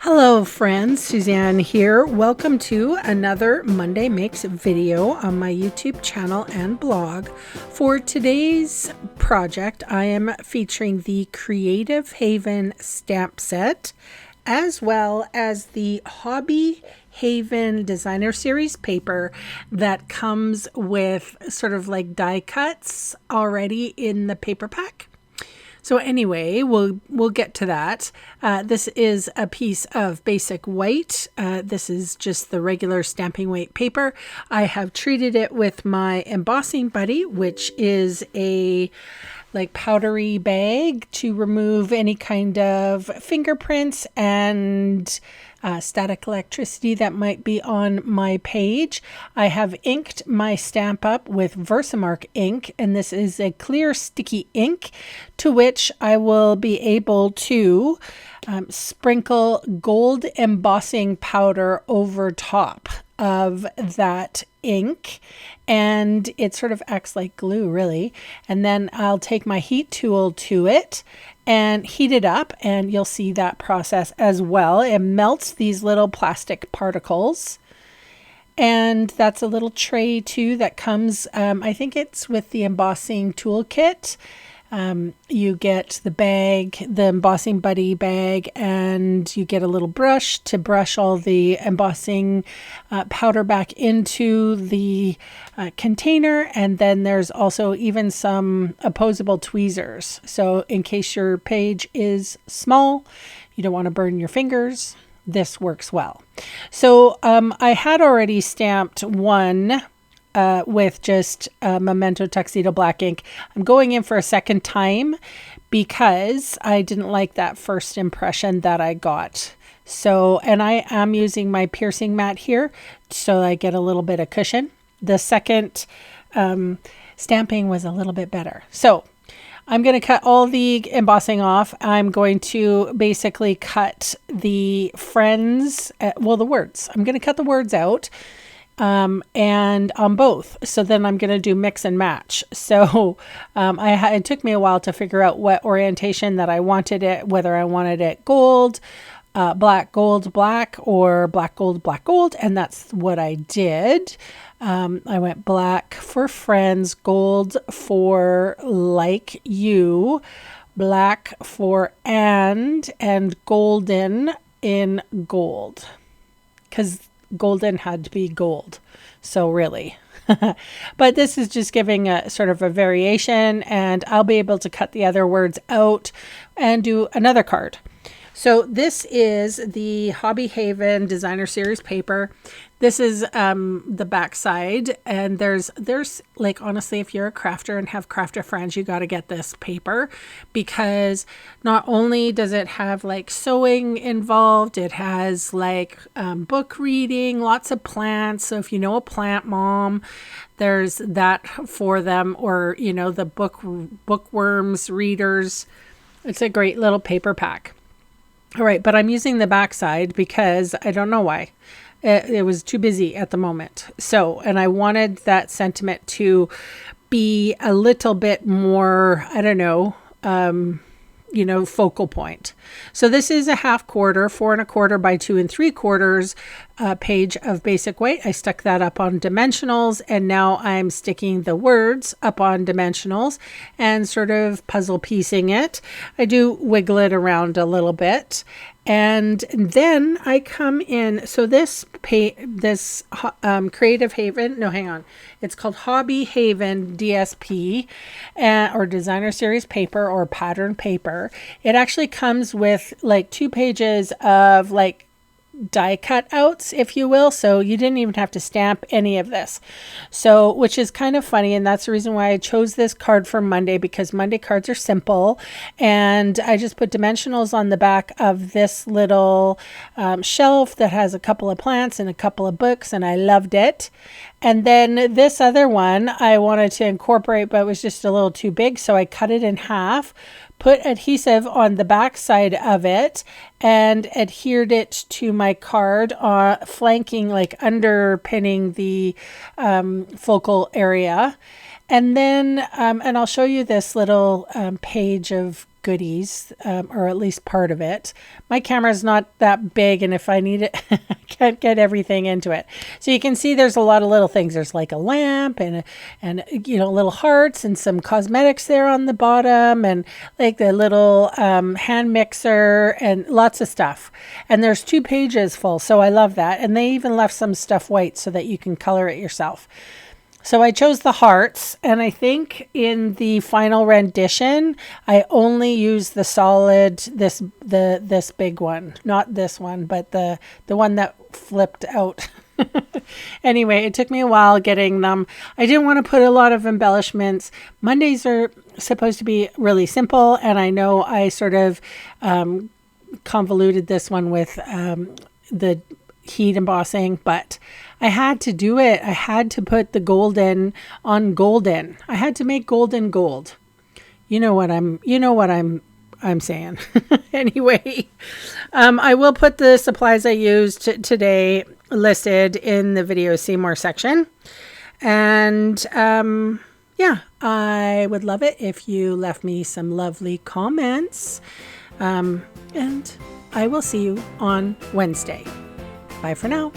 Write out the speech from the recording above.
Hello friends, Suzanne here. Welcome to another Monday Makes video on my YouTube channel and blog. For today's project, I am featuring the Creative Haven stamp set, as well as the Hobby Haven Designer Series paper that comes with sort of like die cuts already in the paper pack. So anyway, we'll get to that. This is a piece of basic white. This is just the regular stamping weight paper. I have treated it with my embossing buddy, which is a like powdery bag to remove any kind of fingerprints and static electricity that might be on my page. I have inked my Stamp Up with Versamark ink, and this is a clear sticky ink to which I will be able to sprinkle gold embossing powder over top of that ink, and it sort of acts like glue really. And then I'll take my heat tool to it and heat it up, and you'll see that process as well. It melts these little plastic particles, and that's a little tray too that comes, I think it's with the embossing toolkit. You get the bag, the embossing buddy bag, and you get a little brush to brush all the embossing powder back into the container. And then there's also even some opposable tweezers. So in case your page is small, you don't want to burn your fingers, this works well. So I had already stamped one with just Memento Tuxedo black ink. I'm going in for a second time because I didn't like that first impression that I got. So, and I am using my piercing mat here so I get a little bit of cushion. The second stamping was a little bit better. So I'm going to cut all the embossing off. I'm going to basically cut the friends, the words. I'm going to cut the words out. And on both. So then I'm going to do mix and match. So it took me a while to figure out what orientation that I wanted it, whether I wanted it gold, black, gold, black, or black, gold, black, gold. And that's what I did. I went black for friends, gold for like you, black for and golden in gold. Because golden had to be gold. So really, but this is just giving a sort of a variation, and I'll be able to cut the other words out and do another card. So this is the Hobby Haven Designer Series paper. This is the back side, and there's like, honestly, if you're a crafter and have crafter friends, you got to get this paper, because not only does it have like sewing involved, it has like book reading, lots of plants. So if you know a plant mom, there's that for them, or you know, the bookworms readers. It's a great little paper pack. All right, but I'm using the back side because I don't know why. It was too busy at the moment. So, and I wanted that sentiment to be a little bit more, I don't know, focal point. So this is a 1/2 quarter, 4 1/4 by 2 3/4 page of basic white. I stuck that up on dimensionals, and now I'm sticking the words up on dimensionals and sort of puzzle piecing it. I do wiggle it around a little bit. And then I come in, so this Creative Haven, no, hang on. It's called Hobby Haven DSP, or Designer Series paper, or pattern paper. It actually comes with like 2 pages of like die cut outs, if you will. So you didn't even have to stamp any of this. So, which is kind of funny. And that's the reason why I chose this card for Monday, because Monday cards are simple. And I just put dimensionals on the back of this little shelf that has a couple of plants and a couple of books, and I loved it. And then this other one I wanted to incorporate, but it was just a little too big. So I cut it in half, put adhesive on the back side of it, and adhered it to my card, flanking, like underpinning the focal area. And then, and I'll show you this little page of goodies, or at least part of it. My camera's not that big, and if I need it, I can't get everything into it. So you can see there's a lot of little things. There's like a lamp and you know, little hearts and some cosmetics there on the bottom, and like the little hand mixer and lots of stuff. And there's 2 pages full, so I love that. And they even left some stuff white so that you can color it yourself. So I chose the hearts, and I think in the final rendition, I only used the solid, this big one, not this one, but the one that flipped out. Anyway, it took me a while getting them. I didn't want to put a lot of embellishments. Mondays are supposed to be really simple, and I know I sort of convoluted this one with the heat embossing, but I had to do it. I had to put the golden on golden. I had to make golden gold. You know what I'm saying. Anyway, I will put the supplies I used today listed in the video see more section. And yeah, I would love it if you left me some lovely comments. And I will see you on Wednesday. Bye for now.